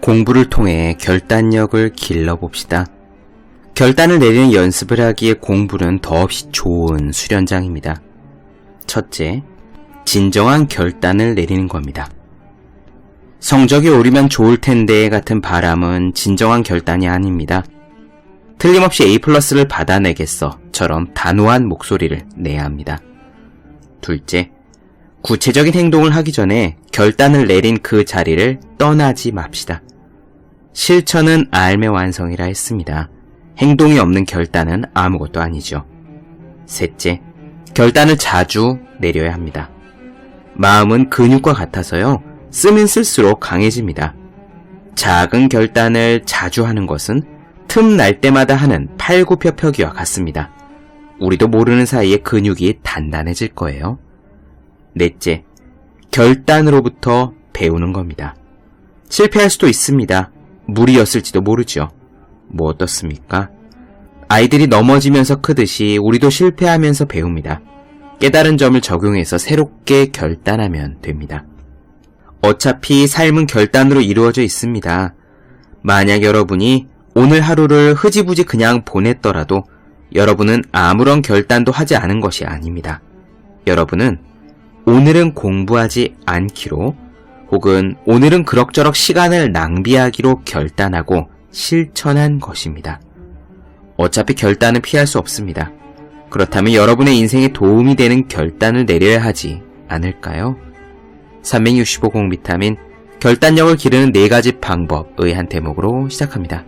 공부를 통해 결단력을 길러봅시다. 결단을 내리는 연습을 하기에 공부는 더없이 좋은 수련장입니다. 첫째, 진정한 결단을 내리는 겁니다. 성적이 오르면 좋을 텐데 같은 바람은 진정한 결단이 아닙니다. 틀림없이 A+를 받아내겠어처럼 단호한 목소리를 내야 합니다. 둘째, 구체적인 행동을 하기 전에 결단을 내린 그 자리를 떠나지 맙시다. 실천은 알매 완성이라 했습니다. 행동이 없는 결단은 아무것도 아니죠. 셋째, 결단을 자주 내려야 합니다. 마음은 근육과 같아서요, 쓰면 쓸수록 강해집니다. 작은 결단을 자주 하는 것은 틈 날 때마다 하는 팔굽혀펴기와 같습니다. 우리도 모르는 사이에 근육이 단단해질 거예요. 넷째, 결단으로부터 배우는 겁니다. 실패할 수도 있습니다. 무리였을지도 모르죠. 뭐 어떻습니까? 아이들이 넘어지면서 크듯이 우리도 실패하면서 배웁니다. 깨달은 점을 적용해서 새롭게 결단하면 됩니다. 어차피 삶은 결단으로 이루어져 있습니다. 만약 여러분이 오늘 하루를 흐지부지 그냥 보냈더라도 여러분은 아무런 결단도 하지 않은 것이 아닙니다. 여러분은 오늘은 공부하지 않기로 혹은 오늘은 그럭저럭 시간을 낭비하기로 결단하고 실천한 것입니다. 어차피 결단은 피할 수 없습니다. 그렇다면 여러분의 인생에 도움이 되는 결단을 내려야 하지 않을까요? 365공 비타민 결단력을 기르는 4가지 방법의 한 대목으로 시작합니다.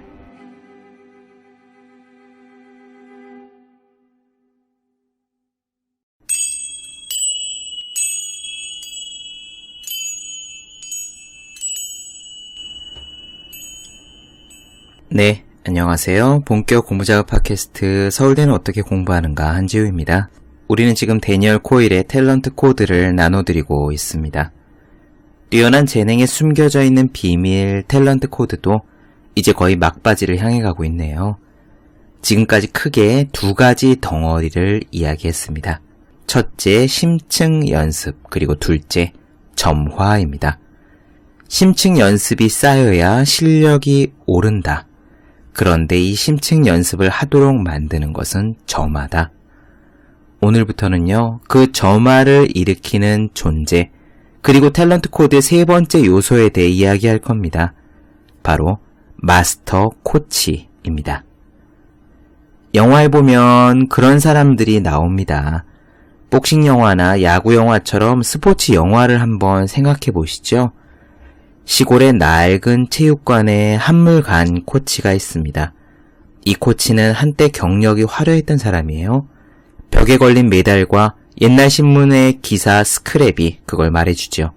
네, 안녕하세요. 본격 공부작업 팟캐스트 서울대는 어떻게 공부하는가 한지우입니다. 우리는 지금 데니얼 코일의 탤런트 코드를 나눠드리고 있습니다. 뛰어난 재능에 숨겨져 있는 비밀 탤런트 코드도 이제 거의 막바지를 향해 가고 있네요. 지금까지 크게 2가지 덩어리를 이야기했습니다. 첫째, 심층 연습, 그리고 둘째, 점화입니다. 심층 연습이 쌓여야 실력이 오른다. 그런데 이 심층 연습을 하도록 만드는 것은 점화다. 오늘부터는요, 그 점화를 일으키는 존재, 그리고 탤런트 코드의 3번째 요소에 대해 이야기할 겁니다. 바로 마스터 코치입니다. 영화에 보면 그런 사람들이 나옵니다. 복싱 영화나 야구 영화처럼 스포츠 영화를 한번 생각해 보시죠. 시골의 낡은 체육관에 한물간 코치가 있습니다. 이 코치는 한때 경력이 화려했던 사람이에요. 벽에 걸린 메달과 옛날 신문의 기사 스크랩이 그걸 말해주죠.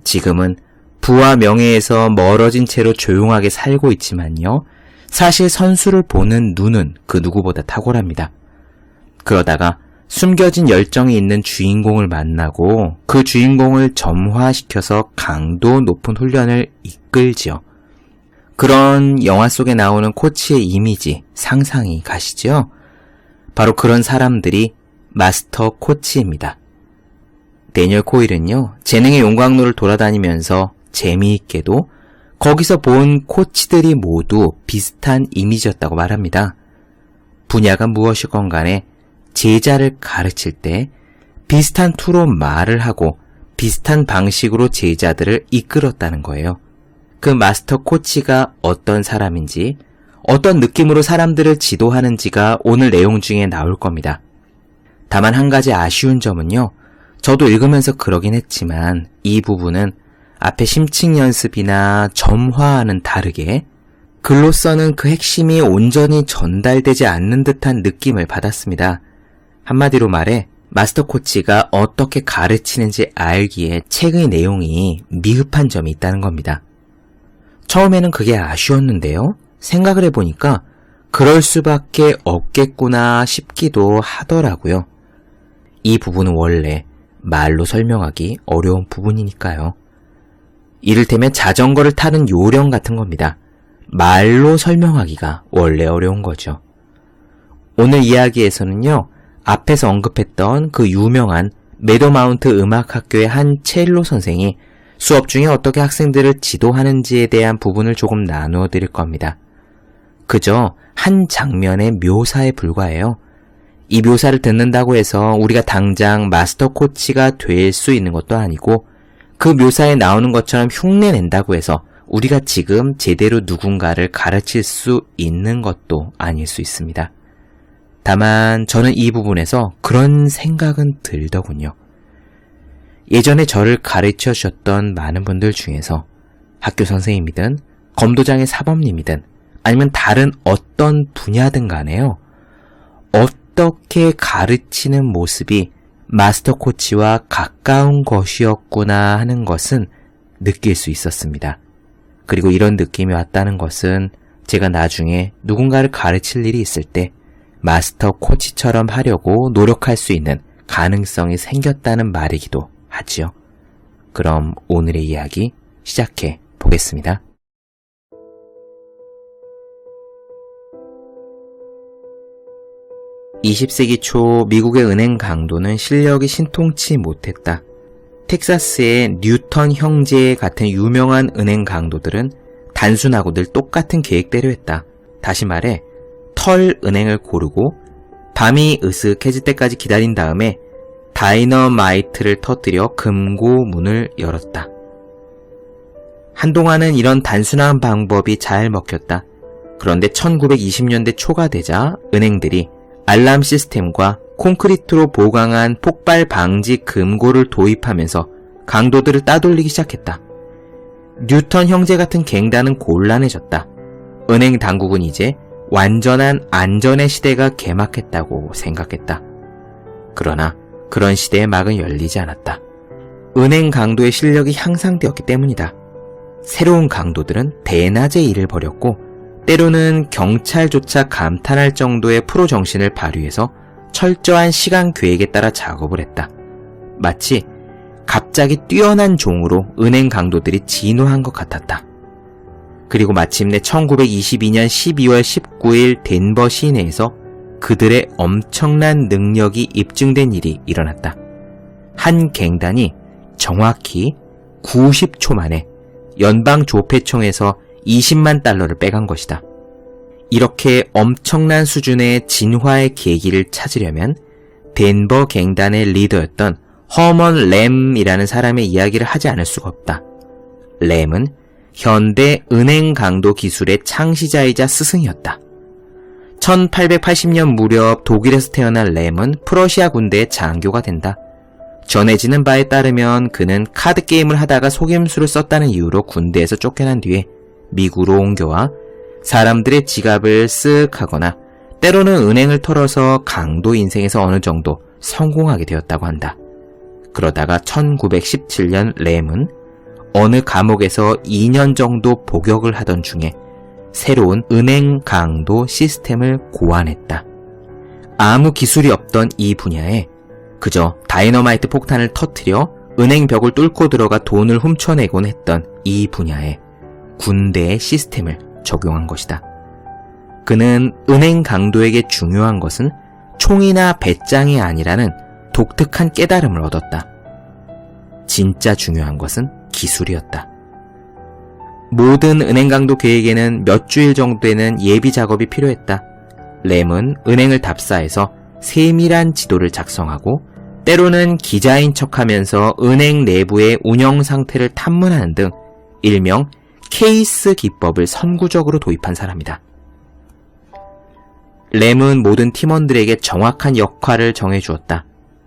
지금은 부와 명예에서 멀어진 채로 조용하게 살고 있지만요. 사실 선수를 보는 눈은 그 누구보다 탁월합니다. 그러다가 숨겨진 열정이 있는 주인공을 만나고 그 주인공을 점화시켜서 강도 높은 훈련을 이끌지요. 그런 영화 속에 나오는 코치의 이미지, 상상이 가시죠? 바로 그런 사람들이 마스터 코치입니다. 데니얼 코일은요, 재능의 용광로를 돌아다니면서 재미있게도 거기서 본 코치들이 모두 비슷한 이미지였다고 말합니다. 분야가 무엇이건 간에 제자를 가르칠 때 비슷한 투로 말을 하고 비슷한 방식으로 제자들을 이끌었다는 거예요. 그 마스터 코치가 어떤 사람인지, 어떤 느낌으로 사람들을 지도하는지가 오늘 내용 중에 나올 겁니다. 다만 한 가지 아쉬운 점은요, 저도 읽으면서 그러긴 했지만 이 부분은 앞에 심층 연습이나 점화와는 다르게 글로서는 그 핵심이 온전히 전달되지 않는 듯한 느낌을 받았습니다. 한마디로 말해 마스터 코치가 어떻게 가르치는지 알기에 책의 내용이 미흡한 점이 있다는 겁니다. 처음에는 그게 아쉬웠는데요. 생각을 해보니까 그럴 수밖에 없겠구나 싶기도 하더라고요. 이 부분은 원래 말로 설명하기 어려운 부분이니까요. 이를테면 자전거를 타는 요령 같은 겁니다. 말로 설명하기가 원래 어려운 거죠. 오늘 이야기에서는요, 앞에서 언급했던 그 유명한 매도마운트 음악학교의 한 첼로 선생이 수업 중에 어떻게 학생들을 지도하는지에 대한 부분을 조금 나누어 드릴 겁니다. 그저 한 장면의 묘사에 불과해요. 이 묘사를 듣는다고 해서 우리가 당장 마스터 코치가 될 수 있는 것도 아니고 그 묘사에 나오는 것처럼 흉내낸다고 해서 우리가 지금 제대로 누군가를 가르칠 수 있는 것도 아닐 수 있습니다. 다만 저는 이 부분에서 그런 생각은 들더군요. 예전에 저를 가르쳐 주셨던 많은 분들 중에서 학교 선생님이든 검도장의 사범님이든 아니면 다른 어떤 분야든 간에요. 어떻게 가르치는 모습이 마스터 코치와 가까운 것이었구나 하는 것은 느낄 수 있었습니다. 그리고 이런 느낌이 왔다는 것은 제가 나중에 누군가를 가르칠 일이 있을 때 마스터 코치처럼 하려고 노력할 수 있는 가능성이 생겼다는 말이기도 하지요. 그럼 오늘의 이야기 시작해 보겠습니다. 20세기 초 미국의 은행 강도는 실력이 신통치 못했다. 텍사스의 뉴턴 형제 같은 유명한 은행 강도들은 단순하고 늘 똑같은 계획대로 했다. 다시 말해 털 은행을 고르고 밤이 으슥해질 때까지 기다린 다음에 다이너마이트를 터뜨려 금고 문을 열었다. 한동안은 이런 단순한 방법이 잘 먹혔다. 그런데 1920년대 초가 되자 은행들이 알람 시스템과 콘크리트로 보강한 폭발 방지 금고를 도입하면서 강도들을 따돌리기 시작했다. 뉴턴 형제 같은 갱단은 곤란해졌다. 은행 당국은 이제 완전한 안전의 시대가 개막했다고 생각했다. 그러나 그런 시대의 막은 열리지 않았다. 은행 강도의 실력이 향상되었기 때문이다. 새로운 강도들은 대낮에 일을 벌였고 때로는 경찰조차 감탄할 정도의 프로 정신을 발휘해서 철저한 시간 계획에 따라 작업을 했다. 마치 갑자기 뛰어난 종으로 은행 강도들이 진화한 것 같았다. 그리고 마침내 1922년 12월 19일 덴버 시내에서 그들의 엄청난 능력이 입증된 일이 일어났다. 한 갱단이 정확히 90초 만에 연방조폐청에서 20만 달러를 빼간 것이다. 이렇게 엄청난 수준의 진화의 계기를 찾으려면 덴버 갱단의 리더였던 허먼 램이라는 사람의 이야기를 하지 않을 수가 없다. 램은 현대 은행 강도 기술의 창시자이자 스승이었다. 1880년 무렵 독일에서 태어난 램은 프러시아 군대의 장교가 된다. 전해지는 바에 따르면 그는 카드게임을 하다가 속임수를 썼다는 이유로 군대에서 쫓겨난 뒤에 미국으로 옮겨와 사람들의 지갑을 쓱 하거나 때로는 은행을 털어서 강도 인생에서 어느 정도 성공하게 되었다고 한다. 그러다가 1917년 램은 어느 감옥에서 2년 정도 복역을 하던 중에 새로운 은행 강도 시스템을 고안했다. 아무 기술이 없던 이 분야에 그저 다이너마이트 폭탄을 터뜨려 은행 벽을 뚫고 들어가 돈을 훔쳐내곤 했던 이 분야에 군대의 시스템을 적용한 것이다. 그는 은행 강도에게 중요한 것은 총이나 배짱이 아니라는 독특한 깨달음을 얻었다. 진짜 중요한 것은 기술이었다. 모든 은행 강도 계획에는 몇 주일 정도에는 예비 작업이 필요했다. 램은 은행을 답사해서 세밀한 지도를 작성하고 때로는 기자인 척하면서 은행 내부의 운영 상태를 탐문하는 등 일명 케이스 기법을 선구적으로 도입한 사람이다. 램은 모든 팀원들에게 정확한 역할을 정해주었다.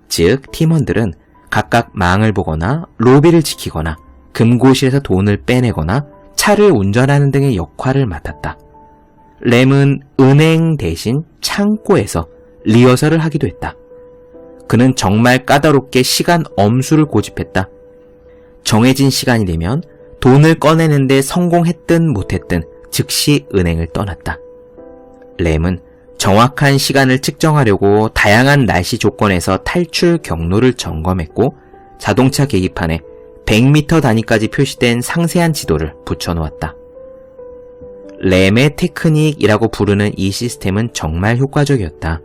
즉, 팀원들은 각각 망을 보거나 로비를 지키거나 금고실에서 돈을 빼내거나 차를 운전하는 등의 역할을 맡았다. 램은 은행 대신 창고에서 리허설을 하기도 했다. 그는 정말 까다롭게 시간 엄수를 고집했다. 정해진 시간이 되면 돈을 꺼내는데 성공했든 못했든 즉시 은행을 떠났다. 램은 정확한 시간을 측정하려고 다양한 날씨 조건에서 탈출 경로를 점검했고 자동차 계기판에 100m 단위까지 표시된 상세한 지도를 붙여놓았다. 램의 테크닉이라고 부르는 이 시스템은 정말 효과적이었다.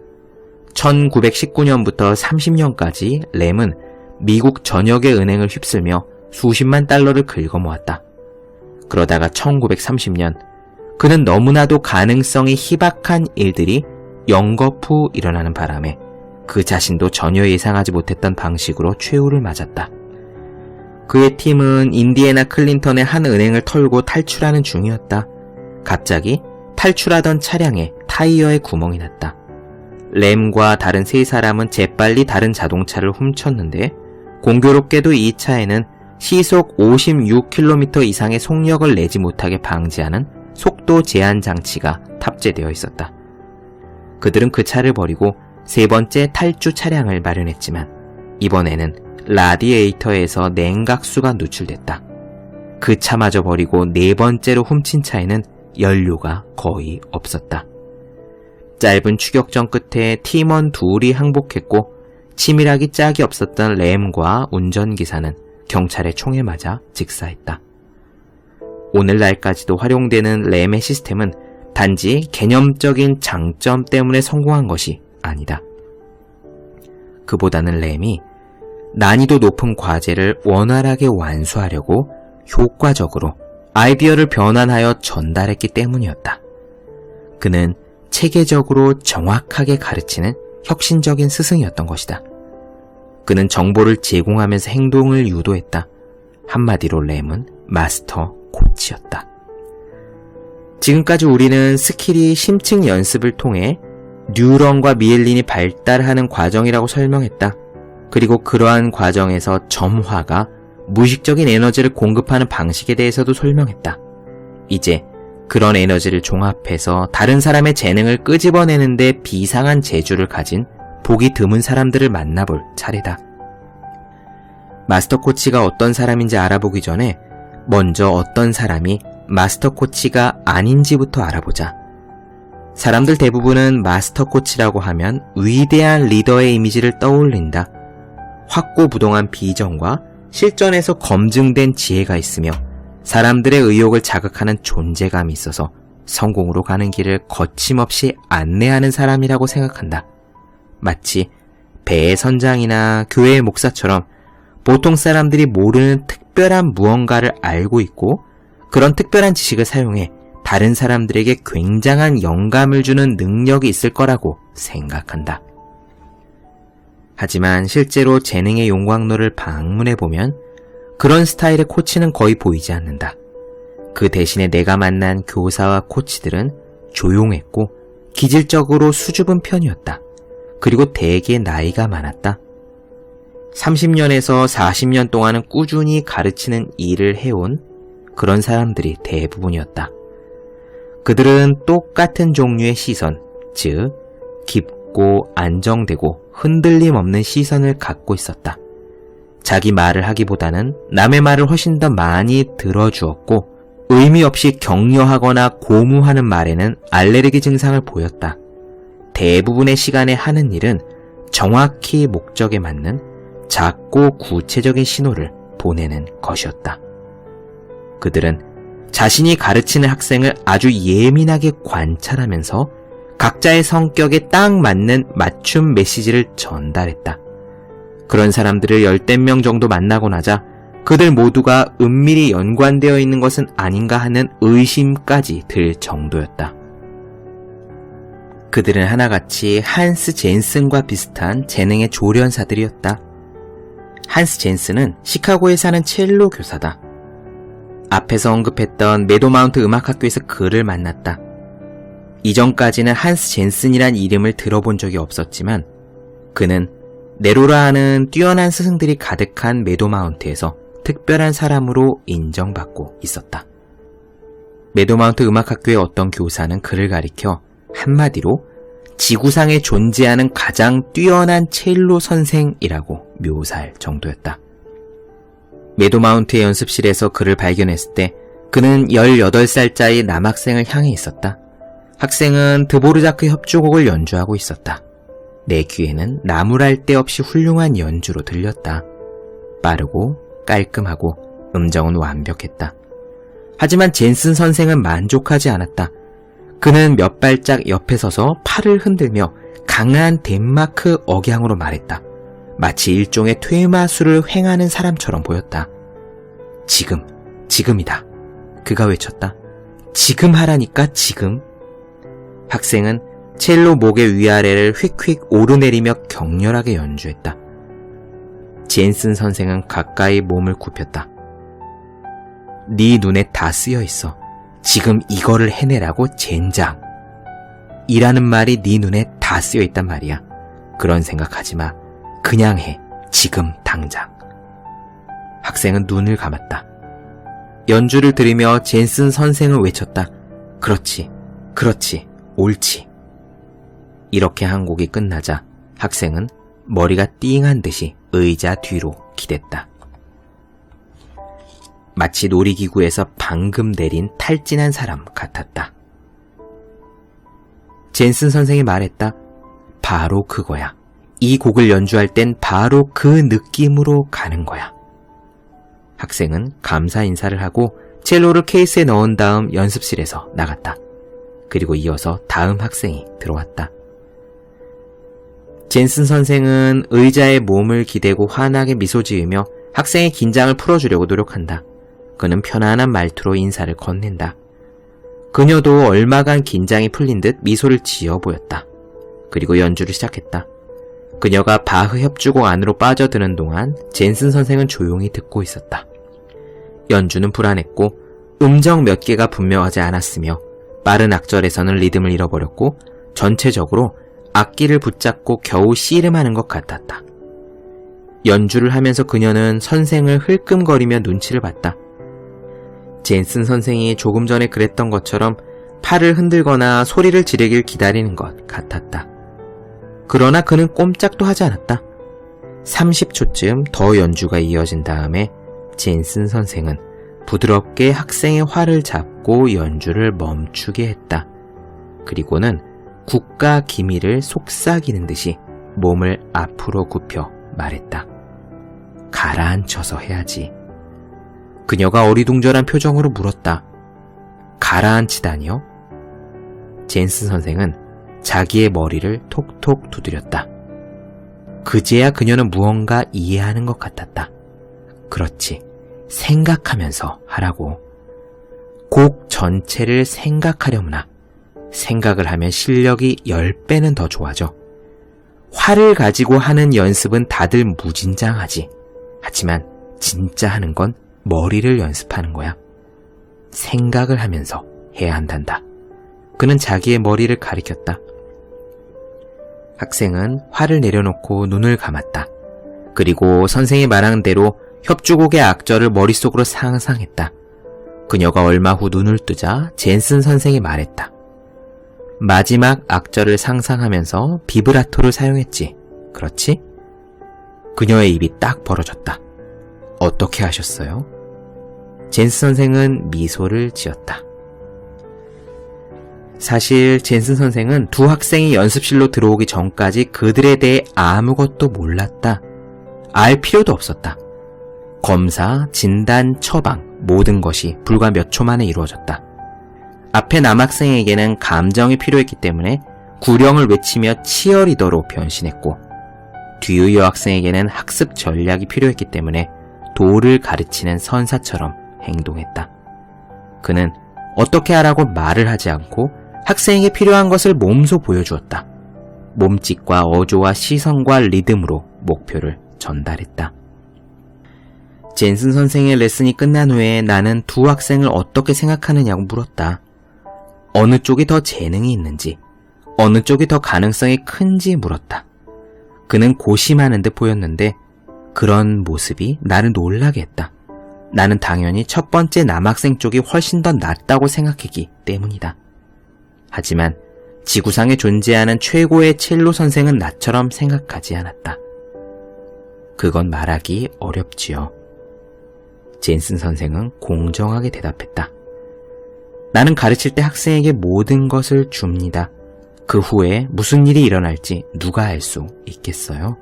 1919년부터 30년까지 램은 미국 전역의 은행을 휩쓸며 수십만 달러를 긁어 모았다. 그러다가 1930년 그는 너무나도 가능성이 희박한 일들이 연거푸 일어나는 바람에 그 자신도 전혀 예상하지 못했던 방식으로 최후를 맞았다. 그의 팀은 인디애나 클린턴의 한 은행을 털고 탈출하는 중이었다. 갑자기 탈출하던 차량에 타이어에 구멍이 났다. 램과 다른 세 사람은 재빨리 다른 자동차를 훔쳤는데 공교롭게도 이 차에는 시속 56km 이상의 속력을 내지 못하게 방지하는 속도 제한 장치가 탑재되어 있었다. 그들은 그 차를 버리고 세 번째 탈주 차량을 마련했지만 이번에는 라디에이터에서 냉각수가 누출됐다. 그 차마저 버리고 네 번째로 훔친 차에는 연료가 거의 없었다. 짧은 추격전 끝에 팀원 둘이 항복했고 치밀하기 짝이 없었던 램과 운전기사는 경찰의 총에 맞아 직사했다. 오늘날까지도 활용되는 램의 시스템은 단지 개념적인 장점 때문에 성공한 것이 아니다. 그보다는 램이 난이도 높은 과제를 원활하게 완수하려고 효과적으로 아이디어를 변환하여 전달했기 때문이었다. 그는 체계적으로 정확하게 가르치는 혁신적인 스승이었던 것이다. 그는 정보를 제공하면서 행동을 유도했다. 한마디로 램은 마스터 코치였다. 지금까지 우리는 스킬이 심층 연습을 통해 뉴런과 미엘린이 발달하는 과정이라고 설명했다. 그리고 그러한 과정에서 점화가 무의식적인 에너지를 공급하는 방식에 대해서도 설명했다. 이제 그런 에너지를 종합해서 다른 사람의 재능을 끄집어내는데 비상한 재주를 가진 보기 드문 사람들을 만나볼 차례다. 마스터 코치가 어떤 사람인지 알아보기 전에 먼저 어떤 사람이 마스터 코치가 아닌지부터 알아보자. 사람들 대부분은 마스터 코치라고 하면 위대한 리더의 이미지를 떠올린다. 확고부동한 비전과 실전에서 검증된 지혜가 있으며 사람들의 의욕을 자극하는 존재감이 있어서 성공으로 가는 길을 거침없이 안내하는 사람이라고 생각한다. 마치 배의 선장이나 교회의 목사처럼 보통 사람들이 모르는 특별한 무언가를 알고 있고 그런 특별한 지식을 사용해 다른 사람들에게 굉장한 영감을 주는 능력이 있을 거라고 생각한다. 하지만 실제로 재능의 용광로를 방문해보면 그런 스타일의 코치는 거의 보이지 않는다. 그 대신에 내가 만난 교사와 코치들은 조용했고 기질적으로 수줍은 편이었다. 그리고 대개 나이가 많았다. 30년에서 40년 동안은 꾸준히 가르치는 일을 해온 그런 사람들이 대부분이었다. 그들은 똑같은 종류의 시선, 즉 깊고 안정되고 흔들림 없는 시선을 갖고 있었다. 자기 말을 하기보다는 남의 말을 훨씬 더 많이 들어주었고 의미 없이 격려하거나 고무하는 말에는 알레르기 증상을 보였다. 대부분의 시간에 하는 일은 정확히 목적에 맞는 작고 구체적인 신호를 보내는 것이었다. 그들은 자신이 가르치는 학생을 아주 예민하게 관찰하면서 각자의 성격에 딱 맞는 맞춤 메시지를 전달했다. 그런 사람들을 10명 정도 만나고 나자 그들 모두가 은밀히 연관되어 있는 것은 아닌가 하는 의심까지 들 정도였다. 그들은 하나같이 한스 젠슨과 비슷한 재능의 조련사들이었다. 한스 젠슨은 시카고에 사는 첼로 교사다. 앞에서 언급했던 메도마운트 음악학교에서 그를 만났다. 이전까지는 한스 젠슨이란 이름을 들어본 적이 없었지만 그는 네로라 하는 뛰어난 스승들이 가득한 메도마운트에서 특별한 사람으로 인정받고 있었다. 메도마운트 음악학교의 어떤 교사는 그를 가리켜 한마디로 지구상에 존재하는 가장 뛰어난 첼로 선생이라고 묘사할 정도였다. 메도마운트의 연습실에서 그를 발견했을 때 그는 18살짜리 남학생을 향해 있었다. 학생은 드보르자크 협주곡을 연주하고 있었다. 내 귀에는 나무랄 데 없이 훌륭한 연주로 들렸다. 빠르고 깔끔하고 음정은 완벽했다. 하지만 젠슨 선생은 만족하지 않았다. 그는 몇 발짝 옆에 서서 팔을 흔들며 강한 덴마크 억양으로 말했다. 마치 일종의 퇴마술을 횡하는 사람처럼 보였다. 지금이다. 그가 외쳤다. 지금 하라니까, 지금. 학생은 첼로 목의 위아래를 휙휙 오르내리며 격렬하게 연주했다. 젠슨 선생은 가까이 몸을 굽혔다. 네 눈에 다 쓰여 있어. 지금 이거를 해내라고, 젠장. 이라는 말이 네 눈에 다 쓰여 있단 말이야. 그런 생각하지 마. 그냥 해. 지금 당장. 학생은 눈을 감았다. 연주를 들으며 젠슨 선생을 외쳤다. 그렇지, 옳지. 이렇게 한 곡이 끝나자 학생은 머리가 띵한 듯이 의자 뒤로 기댔다. 마치 놀이기구에서 방금 내린 탈진한 사람 같았다. 젠슨 선생이 말했다. 바로 그거야. 이 곡을 연주할 땐 바로 그 느낌으로 가는 거야. 학생은 감사 인사를 하고 첼로를 케이스에 넣은 다음 연습실에서 나갔다. 그리고 이어서 다음 학생이 들어왔다. 젠슨 선생은 의자에 몸을 기대고 환하게 미소 지으며 학생의 긴장을 풀어주려고 노력한다. 그는 편안한 말투로 인사를 건넨다. 그녀도 얼마간 긴장이 풀린 듯 미소를 지어 보였다. 그리고 연주를 시작했다. 그녀가 바흐 협주곡 안으로 빠져드는 동안 젠슨 선생은 조용히 듣고 있었다. 연주는 불안했고 음정 몇 개가 분명하지 않았으며 빠른 악절에서는 리듬을 잃어버렸고 전체적으로 악기를 붙잡고 겨우 씨름하는 것 같았다. 연주를 하면서 그녀는 선생을 흘끔거리며 눈치를 봤다. 젠슨 선생이 조금 전에 그랬던 것처럼 팔을 흔들거나 소리를 지르길 기다리는 것 같았다. 그러나 그는 꼼짝도 하지 않았다. 30초쯤 더 연주가 이어진 다음에 젠슨 선생은 부드럽게 학생의 활을 잡고 연주를 멈추게 했다. 그리고는 국가 기밀을 속삭이는 듯이 몸을 앞으로 굽혀 말했다. 가라앉혀서 해야지. 그녀가 어리둥절한 표정으로 물었다. 가라앉히다니요? 젠슨 선생은 자기의 머리를 톡톡 두드렸다. 그제야 그녀는 무언가 이해하는 것 같았다. 그렇지, 생각하면서 하라고. 곡 전체를 생각하려무나. 생각을 하면 실력이 10배는 더 좋아져. 활을 가지고 하는 연습은 다들 무진장하지. 하지만 진짜 하는 건 머리를 연습하는 거야. 생각을 하면서 해야 한단다. 그는 자기의 머리를 가리켰다. 학생은 활을 내려놓고 눈을 감았다. 그리고 선생이 말한 대로 협주곡의 악절을 머릿속으로 상상했다. 그녀가 얼마 후 눈을 뜨자 젠슨 선생이 말했다. 마지막 악절을 상상하면서 비브라토를 사용했지. 그렇지? 그녀의 입이 딱 벌어졌다. 어떻게 하셨어요? 젠슨 선생은 미소를 지었다. 사실 젠슨 선생은 두 학생이 연습실로 들어오기 전까지 그들에 대해 아무것도 몰랐다. 알 필요도 없었다. 검사, 진단, 처방 모든 것이 불과 몇 초 만에 이루어졌다. 앞에 남학생에게는 감정이 필요했기 때문에 구령을 외치며 치어리더로 변신했고 뒤의 여학생에게는 학습 전략이 필요했기 때문에 도를 가르치는 선사처럼 행동했다. 그는 어떻게 하라고 말을 하지 않고 학생에게 필요한 것을 몸소 보여주었다. 몸짓과 어조와 시선과 리듬으로 목표를 전달했다. 젠슨 선생의 레슨이 끝난 후에 나는 두 학생을 어떻게 생각하느냐고 물었다. 어느 쪽이 더 재능이 있는지, 어느 쪽이 더 가능성이 큰지 물었다. 그는 고심하는 듯 보였는데 그런 모습이 나를 놀라게 했다. 나는 당연히 첫 번째 남학생 쪽이 훨씬 더 낫다고 생각했기 때문이다. 하지만 지구상에 존재하는 최고의 첼로 선생은 나처럼 생각하지 않았다. 그건 말하기 어렵지요. 젠슨 선생은 공정하게 대답했다. 나는 가르칠 때 학생에게 모든 것을 줍니다. 그 후에 무슨 일이 일어날지 누가 알 수 있겠어요?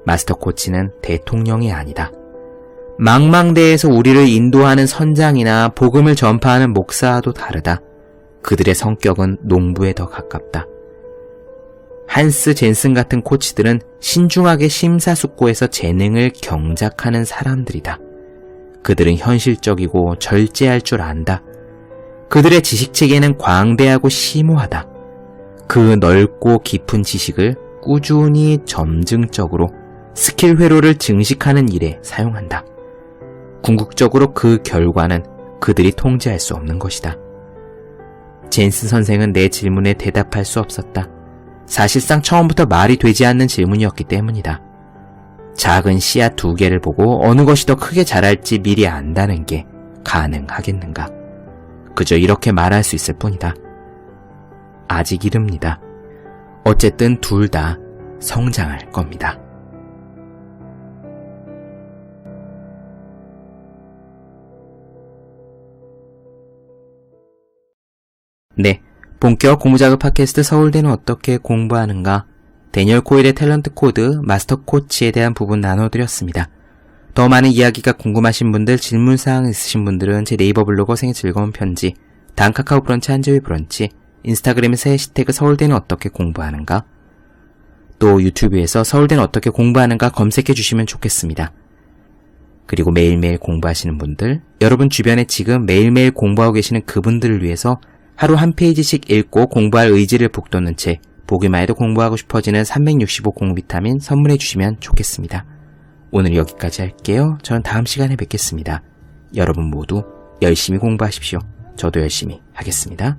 마스터 코치는 대통령이 아니다. 망망대해에서 우리를 인도하는 선장이나 복음을 전파하는 목사와도 다르다. 그들의 성격은 농부에 더 가깝다. 한스 젠슨 같은 코치들은 신중하게 심사숙고해서 재능을 경작하는 사람들이다. 그들은 현실적이고 절제할 줄 안다. 그들의 지식체계는 광대하고 심오하다. 그 넓고 깊은 지식을 꾸준히 점증적으로 스킬 회로를 증식하는 일에 사용한다. 궁극적으로 그 결과는 그들이 통제할 수 없는 것이다. 젠슨 선생은 내 질문에 대답할 수 없었다. 사실상 처음부터 말이 되지 않는 질문이었기 때문이다. 작은 씨앗 2개를 보고 어느 것이 더 크게 자랄지 미리 안다는 게 가능하겠는가? 그저 이렇게 말할 수 있을 뿐이다. 아직 이릅니다. 어쨌든 둘 다 성장할 겁니다. 네, 본격 공부자극 팟캐스트 서울대는 어떻게 공부하는가? 데니얼 코일의 탤런트 코드, 마스터 코치에 대한 부분 나눠드렸습니다. 더 많은 이야기가 궁금하신 분들, 질문사항 있으신 분들은 제 네이버 블로그 생의 즐거운 편지, 다음 카카오 브런치 한재회 브런치, 인스타그램에서 해시태그 서울대는 어떻게 공부하는가? 또 유튜브에서 서울대는 어떻게 공부하는가 검색해 주시면 좋겠습니다. 그리고 매일매일 공부하시는 분들, 여러분 주변에 지금 매일매일 공부하고 계시는 그분들을 위해서 하루 한 페이지씩 읽고 공부할 의지를 북돋는 책, 보기만 해도 공부하고 싶어지는 365 공부 비타민 선물해 주시면 좋겠습니다. 오늘 여기까지 할게요. 저는 다음 시간에 뵙겠습니다. 여러분 모두 열심히 공부하십시오. 저도 열심히 하겠습니다.